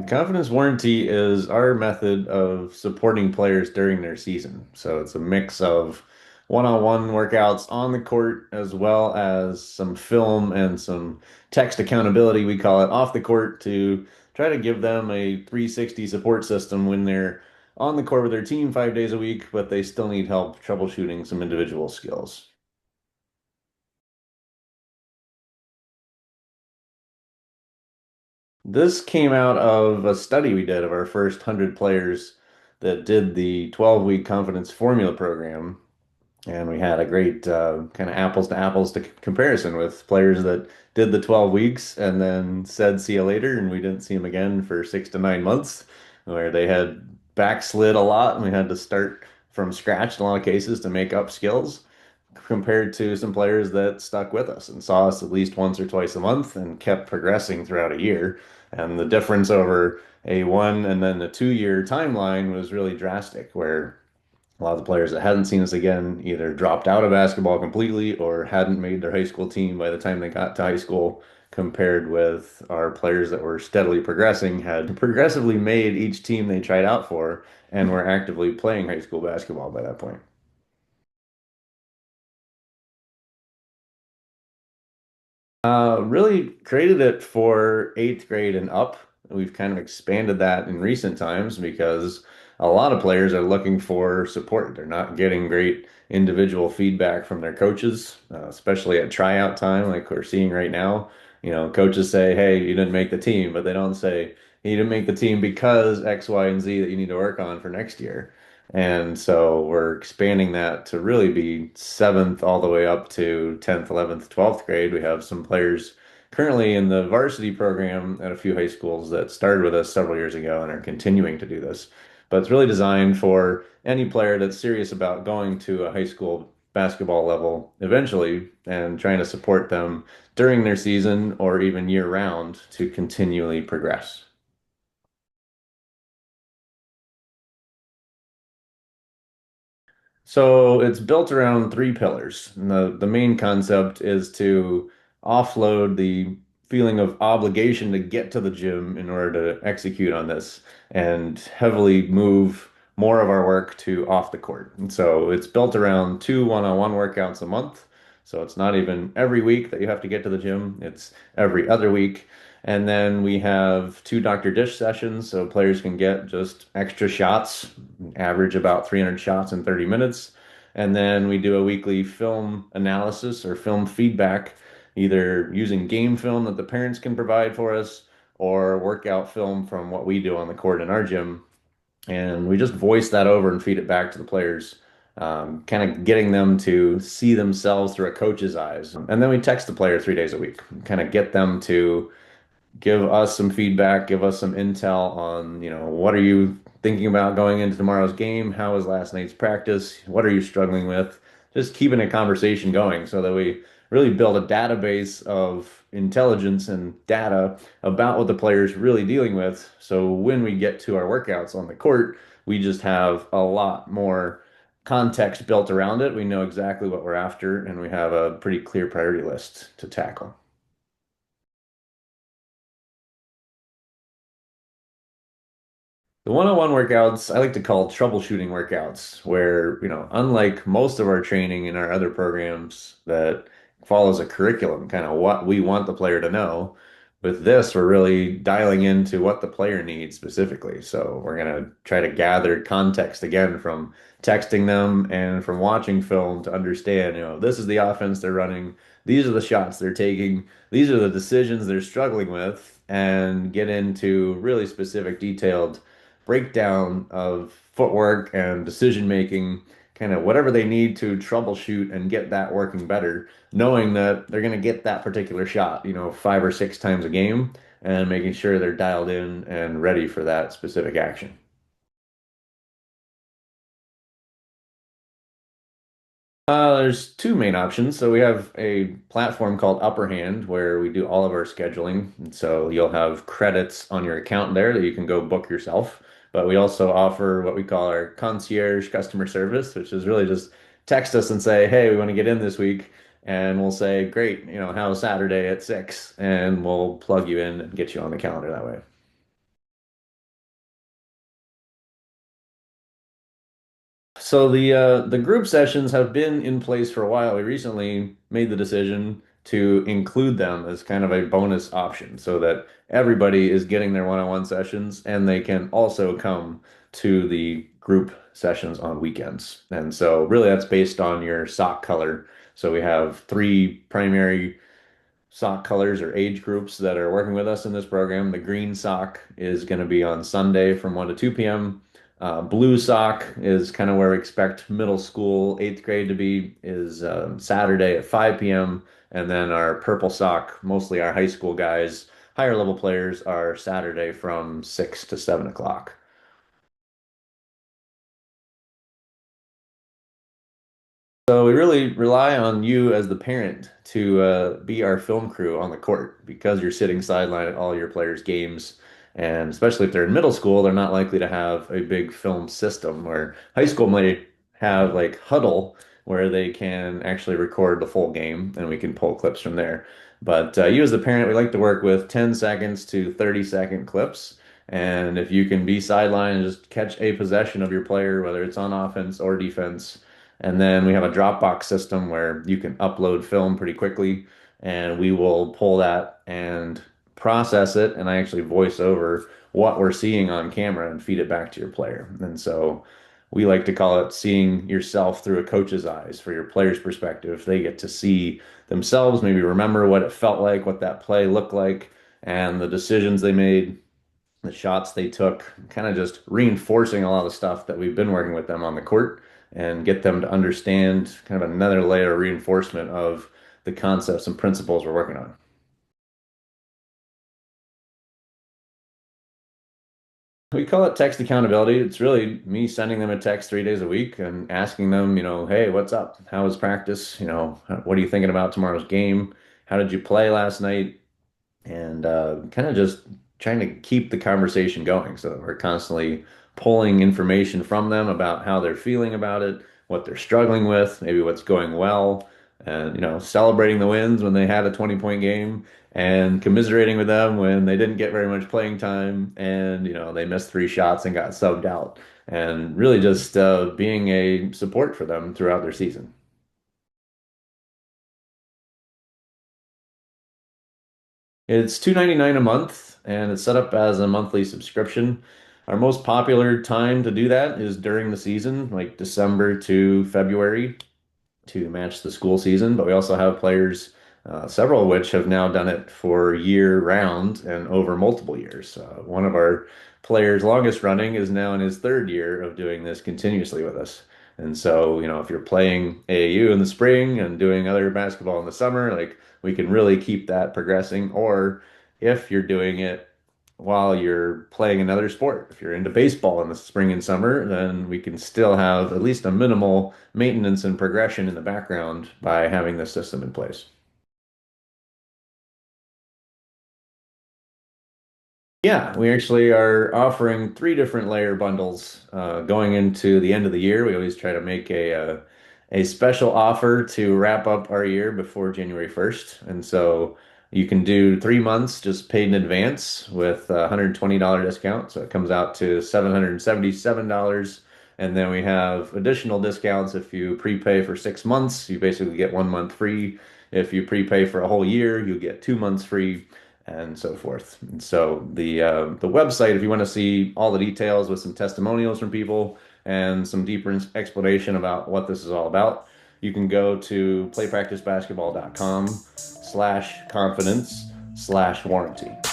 Confidence warranty is our method of supporting players during their season. So it's a mix of one-on-one workouts on the court as well as some film and some text accountability, we call it, off the court to try to give them a 360 support system when they're on the court with their team 5 days a week, but they still need help troubleshooting some individual skills. This came out of a study we did of our first 100 players that did the 12-week confidence formula program. And we had a great kind of apples to apples to comparison with players that did the 12 weeks and then said, see you later. And we didn't see them again for 6 to 9 months, where they had backslid a lot and we had to start from scratch in a lot of cases to make up skills compared to some players that stuck with us and saw us at least once or twice a month and kept progressing throughout a year. And the difference over a 1 and then a 2 year timeline was really drastic, where a lot of the players that hadn't seen us again either dropped out of basketball completely or hadn't made their high school team by the time they got to high school, compared with our players that were steadily progressing, had progressively made each team they tried out for, and were actively playing high school basketball by that point. Really created it for eighth grade and up. We've kind of expanded that in recent times because a lot of players are looking for support. They're not getting great individual feedback from their coaches, especially at tryout time, like we're seeing right now. Coaches say, "Hey, you didn't make the team," but they don't say, "You didn't make the team because X, Y, and Z that you need to work on for next year." And so we're expanding that to really be seventh all the way up to 10th, 11th, 12th grade. We have some players currently in the varsity program at a few high schools that started with us several years ago and are continuing to do this. But it's really designed for any player that's serious about going to a high school basketball level eventually and trying to support them during their season or even year round to continually progress. So it's built around three pillars. And the main concept is to offload the feeling of obligation to get to the gym in order to execute on this and heavily move more of our work to off the court. And so it's built around two one-on-one workouts a month. So it's not even every week that you have to get to the gym, it's every other week. And then we have two Dr. Dish sessions so players can get just extra shots, average about 300 shots in 30 minutes. And then we do a weekly film analysis or film feedback, either using game film that the parents can provide for us or workout film from what we do on the court in our gym. And we just voice that over and feed it back to the players, kind of getting them to see themselves through a coach's eyes. And then we text the player 3 days a week, kind of get them to give us some feedback, give us some intel on, what are you thinking about going into tomorrow's game? How was last night's practice? What are you struggling with? Just keeping a conversation going so that we really build a database of intelligence and data about what the player's really dealing with. So when we get to our workouts on the court, we just have a lot more context built around it. We know exactly what we're after, and we have a pretty clear priority list to tackle. The one-on-one workouts I like to call troubleshooting workouts, where, unlike most of our training in our other programs that follows a curriculum, kind of what we want the player to know, with this, we're really dialing into what the player needs specifically. So we're going to try to gather context again from texting them and from watching film to understand, this is the offense they're running, these are the shots they're taking, these are the decisions they're struggling with, and get into really specific, detailed breakdown of footwork and decision making, kind of whatever they need to troubleshoot and get that working better, knowing that they're going to get that particular shot, 5 or 6 times a game, and making sure they're dialed in and ready for that specific action. There's two main options. So we have a platform called Upper Hand where we do all of our scheduling. And so you'll have credits on your account there that you can go book yourself. But we also offer what we call our concierge customer service, which is really just text us and say, "Hey, we want to get in this week." And we'll say, "Great, how's Saturday at 6?" And we'll plug you in and get you on the calendar that way. So the group sessions have been in place for a while. We recently made the decision to include them as kind of a bonus option so that everybody is getting their one-on-one sessions and they can also come to the group sessions on weekends. And so really that's based on your sock color. So we have three primary sock colors or age groups that are working with us in this program. The green sock is going to be on Sunday from 1 to 2 p.m. Blue sock is kind of where we expect middle school, eighth grade to be, is Saturday at 5 p.m. And then our purple sock, mostly our high school guys, higher level players, are Saturday from 6 to 7 o'clock. So we really rely on you as the parent to be our film crew on the court because you're sitting sideline at all your players' games. And especially if they're in middle school, they're not likely to have a big film system where high school might have like Huddle where they can actually record the full game and we can pull clips from there. But you as the parent, we like to work with 10 seconds to 30-second clips. And if you can be sideline and just catch a possession of your player, whether it's on offense or defense, and then we have a Dropbox system where you can upload film pretty quickly, and we will pull that and process it. And I actually voice over what we're seeing on camera and feed it back to your player. And so we like to call it seeing yourself through a coach's eyes for your player's perspective. They get to see themselves, maybe remember what it felt like, what that play looked like, and the decisions they made, the shots they took, kind of just reinforcing a lot of the stuff that we've been working with them on the court and get them to understand kind of another layer of reinforcement of the concepts and principles we're working on. We call it text accountability. It's really me sending them a text 3 days a week and asking them, hey, what's up? How was practice? What are you thinking about tomorrow's game? How did you play last night? And kind of just trying to keep the conversation going so that we're constantly pulling information from them about how they're feeling about it, what they're struggling with, maybe what's going well, and celebrating the wins when they had a 20-point game and commiserating with them when they didn't get very much playing time and they missed three shots and got subbed out, and really just being a support for them throughout their season. It's $2.99 a month and it's set up as a monthly subscription. Our most popular time to do that is during the season, like December to February, to match the school season, but we also have players, several of which have now done it for year round and over multiple years. One of our players, longest running, is now in his third year of doing this continuously with us. And so, if you're playing AAU in the spring and doing other basketball in the summer, like we can really keep that progressing. Or if you're doing it while you're playing another sport. If you're into baseball in the spring and summer, then we can still have at least a minimal maintenance and progression in the background by having this system in place. Yeah, we actually are offering three different layer bundles going into the end of the year. We always try to make a special offer to wrap up our year before January 1st. And so you can do 3 months just paid in advance with a $120 discount. So it comes out to $777. And then we have additional discounts if you prepay for 6 months. You basically get 1 month free. If you prepay for a whole year, you get 2 months free and so forth. And so the website, if you want to see all the details with some testimonials from people and some deeper explanation about what this is all about, you can go to playpracticebasketball.com/confidence/warranty.